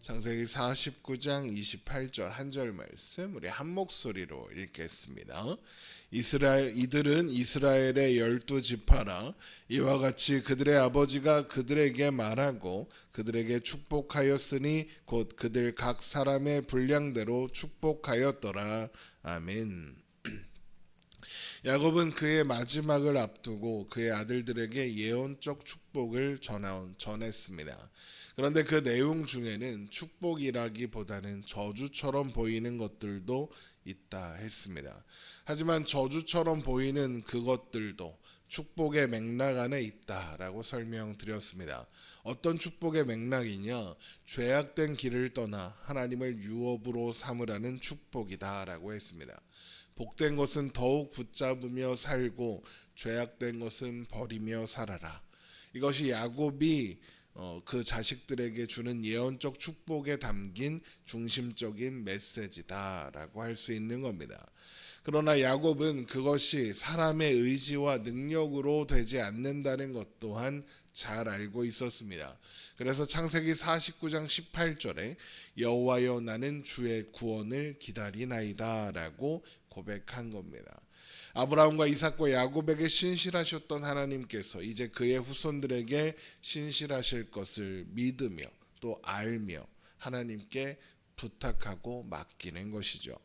창세기 49장 28절 한 절 말씀 우리 한 목소리로 읽겠습니다. 이들은 이스라엘의 12지파라. 이와 같이 그들의 아버지가 그들에게 말하고 그들에게 축복하였으니 곧 그들 각 사람의 분량대로 축복하였더라. 아멘. 야곱은 그의 마지막을 앞두고 그의 아들들에게 예언적 축복을 전했습니다. 그런데 그 내용 중에는 축복이라기보다는 저주처럼 보이는 것들도 있다 했습니다. 하지만 저주처럼 보이는 그것들도 축복의 맥락 안에 있다라고 설명드렸습니다. 어떤 축복의 맥락이냐? 죄악된 길을 떠나 하나님을 유업으로 삼으라는 축복이다라고 했습니다. 복된 것은 더욱 붙잡으며 살고 죄악된 것은 버리며 살아라. 이것이 야곱이 그 자식들에게 주는 예언적 축복에 담긴 중심적인 메시지다라고 할 수 있는 겁니다. 그러나 야곱은 그것이 사람의 의지와 능력으로 되지 않는다는 것 또한 잘 알고 있었습니다. 그래서 창세기 49장 18절에 여호와여 나는 주의 구원을 기다리나이다 라고 고백한 겁니다. 아브라함과 이삭과 야곱에게 신실하셨던 하나님께서 이제 그의 후손들에게 신실하실 것을 믿으며 또 알며 하나님께 부탁하고 맡기는 것이죠.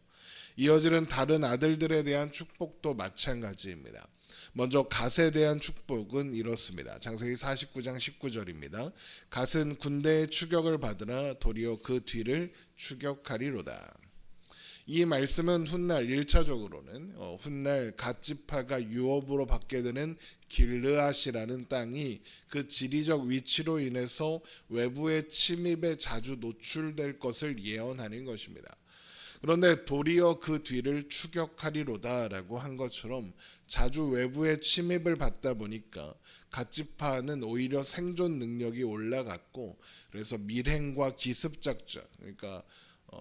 이어지는 다른 아들들에 대한 축복도 마찬가지입니다. 먼저 갓에 대한 축복은 이렇습니다. 창세기 49장 19절입니다. 갓은 군대의 추격을 받으나 도리어 그 뒤를 추격하리로다. 이 말씀은 훗날 1차적으로는 훗날 갓지파가 유업으로 받게 되는 길르앗이라는 땅이 그 지리적 위치로 인해서 외부의 침입에 자주 노출될 것을 예언하는 것입니다. 그런데 도리어 그 뒤를 추격하리로다라고 한 것처럼 자주 외부의 침입을 받다 보니까 갓지파는 오히려 생존 능력이 올라갔고 그래서 밀행과 기습 작전, 그러니까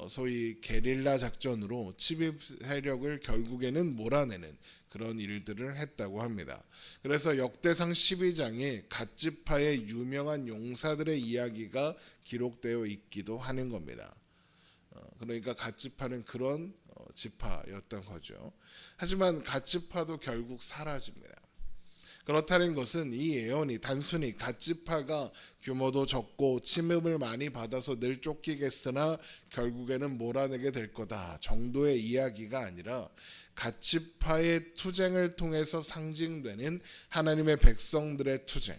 소위 게릴라 작전으로 침입 세력을 결국에는 몰아내는 그런 일들을 했다고 합니다. 그래서 역대상 12장에 갓지파의 유명한 용사들의 이야기가 기록되어 있기도 하는 겁니다. 그러니까 갓지파는 그런 지파였던 거죠. 하지만 갓지파도 결국 사라집니다. 그렇다는 것은 이 예언이 단순히 갓지파가 규모도 적고 침입을 많이 받아서 늘 쫓기겠으나 결국에는 몰아내게 될 거다 정도의 이야기가 아니라 갓지파의 투쟁을 통해서 상징되는 하나님의 백성들의 투쟁,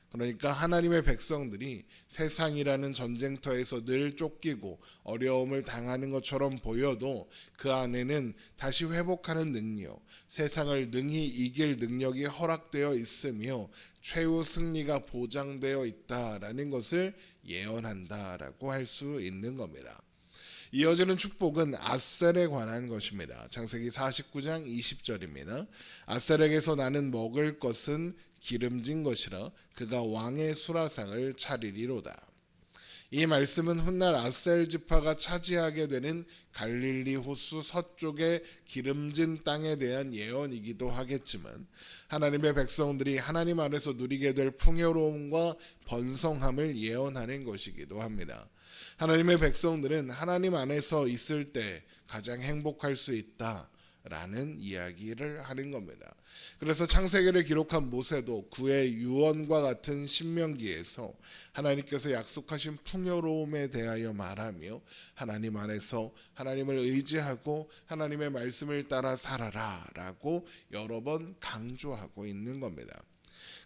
그러니까 하나님의 백성들이 세상이라는 전쟁터에서 늘 쫓기고 어려움을 당하는 것처럼 보여도 그 안에는 다시 회복하는 능력, 세상을 능히 이길 능력이 허락되어 있으며 최후 승리가 보장되어 있다라는 것을 예언한다라고 할 수 있는 겁니다. 이어지는 축복은 아셀에 관한 것입니다. 창세기 49장 20절입니다. 아셀에게서 나는 먹을 것은 기름진 것이라 그가 왕의 수라상을 차리리로다. 이 말씀은 훗날 아셀 지파가 차지하게 되는 갈릴리 호수 서쪽의 기름진 땅에 대한 예언이기도 하겠지만 하나님의 백성들이 하나님 안에서 누리게 될 풍요로움과 번성함을 예언하는 것이기도 합니다. 하나님의 백성들은 하나님 안에서 있을 때 가장 행복할 수 있다라는 이야기를 하는 겁니다. 그래서 창세기를 기록한 모세도 그의 유언과 같은 신명기에서 하나님께서 약속하신 풍요로움에 대하여 말하며 하나님 안에서 하나님을 의지하고 하나님의 말씀을 따라 살아라라고 여러 번 강조하고 있는 겁니다.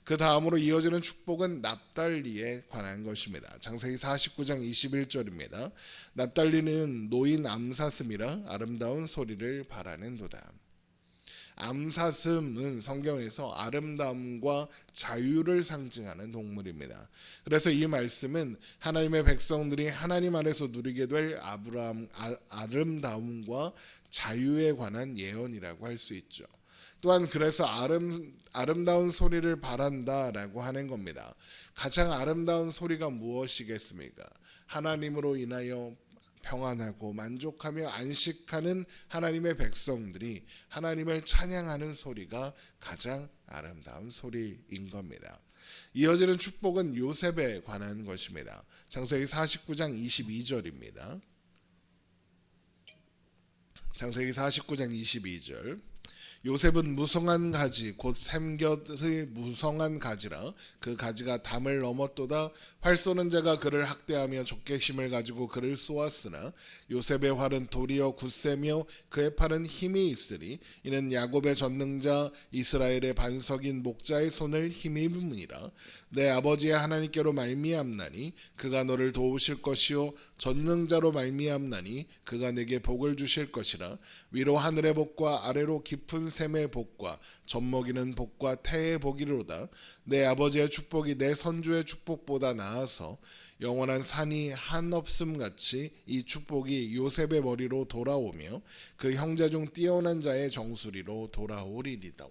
그 다음으로 이어지는 축복은 납달리에 관한 것입니다. 창세기 49장 21절입니다. 납달리는 노인 암사슴이라 아름다운 소리를 바라는도다. 암사슴은 성경에서 아름다움과 자유를 상징하는 동물입니다. 그래서 이 말씀은 하나님의 백성들이 하나님 안에서 누리게 될 아름다움과 자유에 관한 예언이라고 할 수 있죠. 또한 그래서 아름다운 소리를 바란다라고 하는 겁니다. 가장 아름다운 소리가 무엇이겠습니까? 하나님으로 인하여 평안하고 만족하며 안식하는 하나님의 백성들이 하나님을 찬양하는 소리가 가장 아름다운 소리인 겁니다. 이어지는 축복은 요셉에 관한 것입니다. 창세기 49장 22절입니다. 창세기 49장 22절. 요셉은 무성한 가지 곧 샘곁의 무성한 가지라 그 가지가 담을 넘었도다. 활 쏘는 자가 그를 학대하며 적개심을 가지고 그를 쏘았으나 요셉의 활은 도리어 굳세며 그의 팔은 힘이 있으리 이는 야곱의 전능자 이스라엘의 반석인 목자의 손을 힘입음이라. 내 아버지의 하나님께로 말미암나니 그가 너를 도우실 것이요 전능자로 말미암나니 그가 내게 복을 주실 것이라. 위로 하늘의 복과 아래로 깊은 샘의 복과 젖먹이는 복과 태의 복이로다. 내 아버지의 축복이 내 선주의 축복보다 나아서 영원한 산이 한없음 같이 이 축복이 요셉의 머리로 돌아오며 그 형제 중 뛰어난 자의 정수리로 돌아오리로다.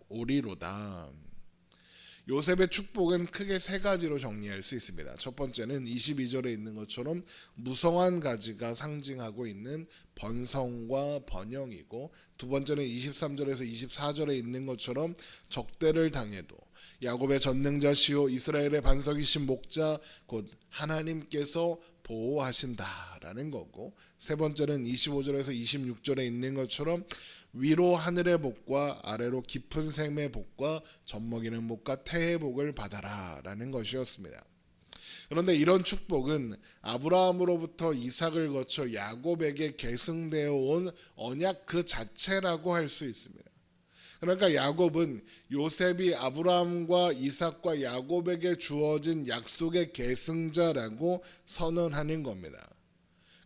요셉의 축복은 크게 세 가지로 정리할 수 있습니다. 첫 번째는 22절에 있는 것처럼 무성한 가지가 상징하고 있는 번성과 번영이고, 두 번째는 23절에서 24절에 있는 것처럼 적대를 당해도 야곱의 전능자시오 이스라엘의 반석이신 목자 곧 하나님께서 보호하신다라는 거고, 세 번째는 25절에서 26절에 있는 것처럼 위로 하늘의 복과 아래로 깊은 샘의 복과 젖먹이는 복과 태의 복을 받아라 라는 것이었습니다. 그런데 이런 축복은 아브라함으로부터 이삭을 거쳐 야곱에게 계승되어 온 언약 그 자체라고 할 수 있습니다. 그러니까 야곱은 요셉이 아브라함과 이삭과 야곱에게 주어진 약속의 계승자라고 선언하는 겁니다.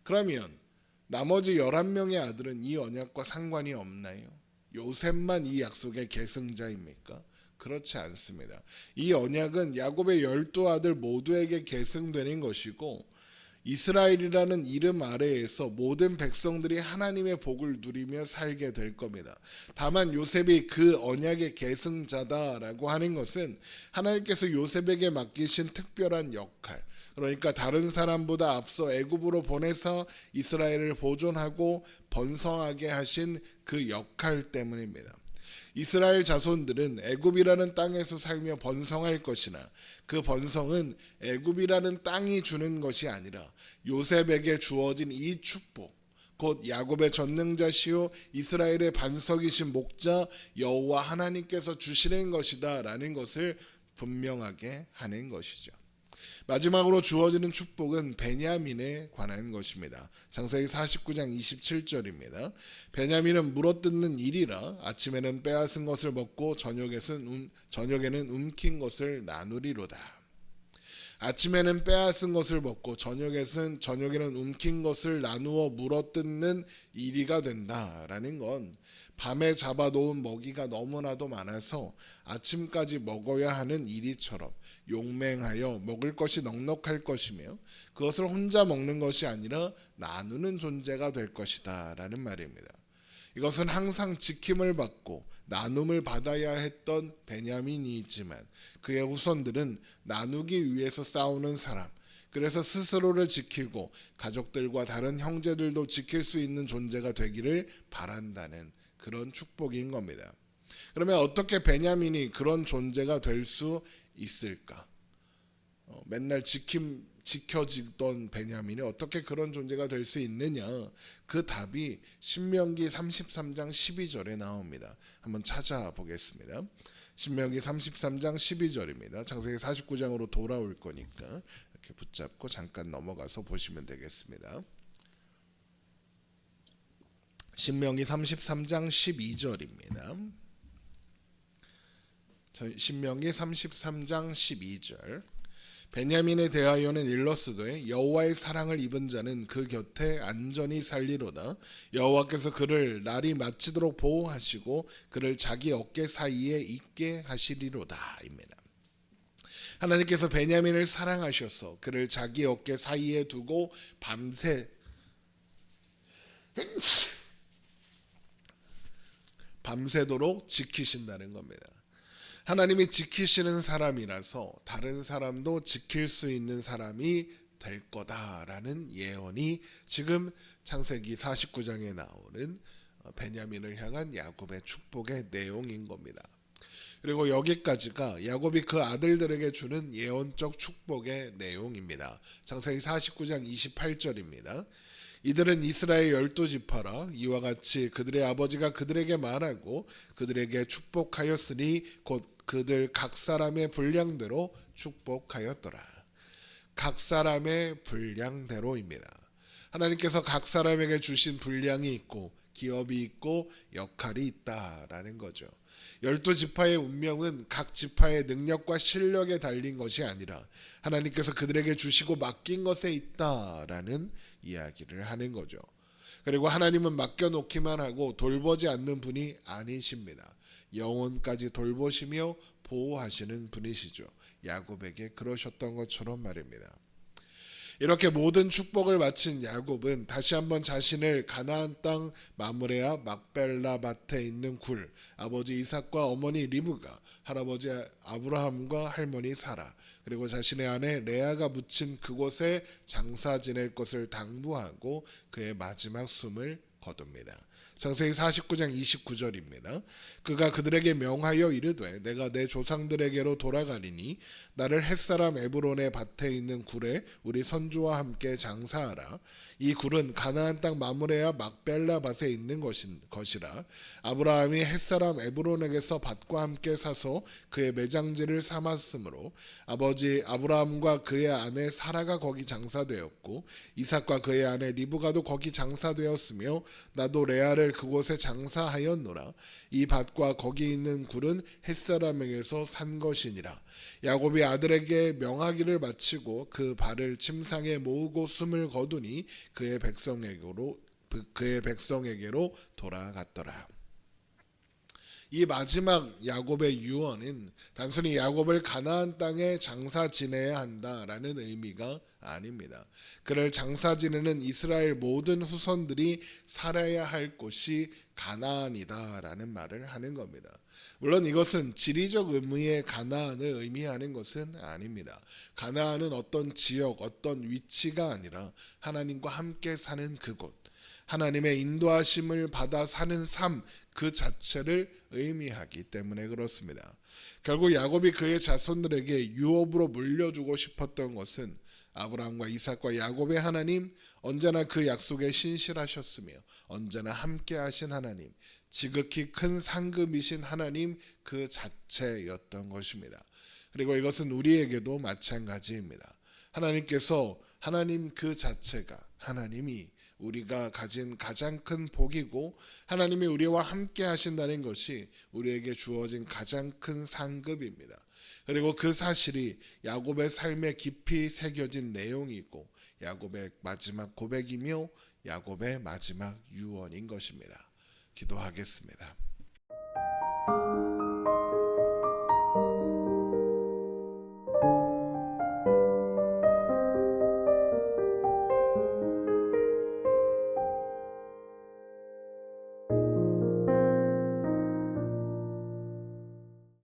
그러면 나머지 11명의 아들은 이 언약과 상관이 없나요? 요셉만 이 약속의 계승자입니까? 그렇지 않습니다. 이 언약은 야곱의 12아들 모두에게 계승되는 것이고, 이스라엘이라는 이름 아래에서 모든 백성들이 하나님의 복을 누리며 살게 될 겁니다. 다만 요셉이 그 언약의 계승자다라고 하는 것은 하나님께서 요셉에게 맡기신 특별한 역할, 그러니까 다른 사람보다 앞서 애굽으로 보내서 이스라엘을 보존하고 번성하게 하신 그 역할 때문입니다. 이스라엘 자손들은 애굽이라는 땅에서 살며 번성할 것이나 그 번성은 애굽이라는 땅이 주는 것이 아니라 요셉에게 주어진 이 축복, 곧 야곱의 전능자시요 이스라엘의 반석이신 목자 여호와 하나님께서 주시는 것이다 라는 것을 분명하게 하는 것이죠. 마지막으로 주어지는 축복은 베냐민에 관한 것입니다. 창세기 49장 27절입니다. 베냐민은 물어뜯는 일이라 아침에는 빼앗은 것을 먹고 저녁에는 움킨 것을 나누리로다. 아침에는 빼앗은 것을 먹고 저녁에는 움킨 것을 나누어 물어뜯는 일이가 된다라는 건 밤에 잡아놓은 먹이가 너무나도 많아서 아침까지 먹어야 하는 일이처럼 용맹하여 먹을 것이 넉넉할 것이며 그것을 혼자 먹는 것이 아니라 나누는 존재가 될 것이다 라는 말입니다. 이것은 항상 지킴을 받고 나눔을 받아야 했던 베냐민이지만 그의 후손들은 나누기 위해서 싸우는 사람, 그래서 스스로를 지키고 가족들과 다른 형제들도 지킬 수 있는 존재가 되기를 바란다는 그런 축복인 겁니다. 그러면 어떻게 베냐민이 그런 존재가 될 수 있을까? 맨날 지켜지던 베냐민이 어떻게 그런 존재가 될 수 있느냐? 그 답이 신명기 33장 12절에 나옵니다. 한번 찾아보겠습니다. 신명기 33장 12절입니다. 창세기 49장으로 돌아올 거니까 이렇게 붙잡고 잠깐 넘어가서 보시면 되겠습니다. 신명기 33장 12절입니다. 신명기 33장 12절. 베냐민에 대하여는 일러스되 여호와의 사랑을 입은 자는 그 곁에 안전히 살리로다. 여호와께서 그를 날이 마치도록 보호하시고 그를 자기 어깨 사이에 있게 하시리로다입니다. 하나님께서 베냐민을 사랑하셔서 그를 자기 어깨 사이에 두고 밤새도록 지키신다는 겁니다. 하나님이 지키시는 사람이라서 다른 사람도 지킬 수 있는 사람이 될 거다라는 예언이 지금 창세기 49장에 나오는 베냐민을 향한 야곱의 축복의 내용인 겁니다. 그리고 여기까지가 야곱이 그 아들들에게 주는 예언적 축복의 내용입니다. 창세기 49장 28절입니다. 이들은 이스라엘 12지파라. 이와 같이 그들의 아버지가 그들에게 말하고 그들에게 축복하였으니 곧 그들 각 사람의 분량대로 축복하였더라. 각 사람의 분량대로입니다. 하나님께서 각 사람에게 주신 분량이 있고 기업이 있고 역할이 있다라는 거죠. 12지파의 운명은 각 지파의 능력과 실력에 달린 것이 아니라 하나님께서 그들에게 주시고 맡긴 것에 있다라는 이야기를 하는 거죠. 그리고 하나님은 맡겨놓기만 하고 돌보지 않는 분이 아니십니다. 영혼까지 돌보시며 보호하시는 분이시죠. 야곱에게 그러셨던 것처럼 말입니다. 이렇게 모든 축복을 마친 야곱은 다시 한번 자신을 가나안 땅 마므레아 막벨라 밭에 있는 굴, 아버지 이삭과 어머니 리브가, 할아버지 아브라함과 할머니 사라, 그리고 자신의 아내 레아가 묻힌 그곳에 장사 지낼 것을 당부하고 그의 마지막 숨을 거둡니다. 창세기 49장 29절입니다. 그가 그들에게 명하여 이르되 내가 내 조상들에게로 돌아가리니 나를 햇사람 에브론의 밭에 있는 굴에 우리 선주와 함께 장사하라. 이 굴은 가나안 땅 마므레아 막벨라 밭에 있는 것이라. 아브라함이 햇사람 에브론에게서 밭과 함께 사서 그의 매장지를 삼았으므로 아버지 아브라함과 그의 아내 사라가 거기 장사되었고 이삭과 그의 아내 리브가도 거기 장사되었으며 나도 레아를 그곳에 장사하였노라. 이 밭과 거기 있는 굴은 햇사람에게서 산 것이니라. 야곱이 아들에게 명하기를 마치고 그 발을 침상에 모으고 숨을 거두니 그의 백성에게로 돌아갔더라. 이 마지막 야곱의 유언은 단순히 야곱을 가나안 땅에 장사 지내야 한다라는 의미가 아닙니다. 그를 장사 지내는 이스라엘 모든 후손들이 살아야 할 곳이 가나안이다라는 말을 하는 겁니다. 물론 이것은 지리적 의미의 가나안을 의미하는 것은 아닙니다. 가나안은 어떤 지역, 어떤 위치가 아니라 하나님과 함께 사는 그곳, 하나님의 인도하심을 받아 사는 삶 그 자체를 의미하기 때문에 그렇습니다. 결국 야곱이 그의 자손들에게 유업으로 물려주고 싶었던 것은 아브라함과 이삭과 야곱의 하나님, 언제나 그 약속에 신실하셨으며 언제나 함께 하신 하나님, 지극히 큰 상급이신 하나님 그 자체였던 것입니다. 그리고 이것은 우리에게도 마찬가지입니다. 하나님께서 하나님 그 자체가, 하나님이 우리가 가진 가장 큰 복이고 하나님이 우리와 함께 하신다는 것이 우리에게 주어진 가장 큰 상급입니다. 그리고 그 사실이 야곱의 삶에 깊이 새겨진 내용이고 야곱의 마지막 고백이며 야곱의 마지막 유언인 것입니다. 기도하겠습니다.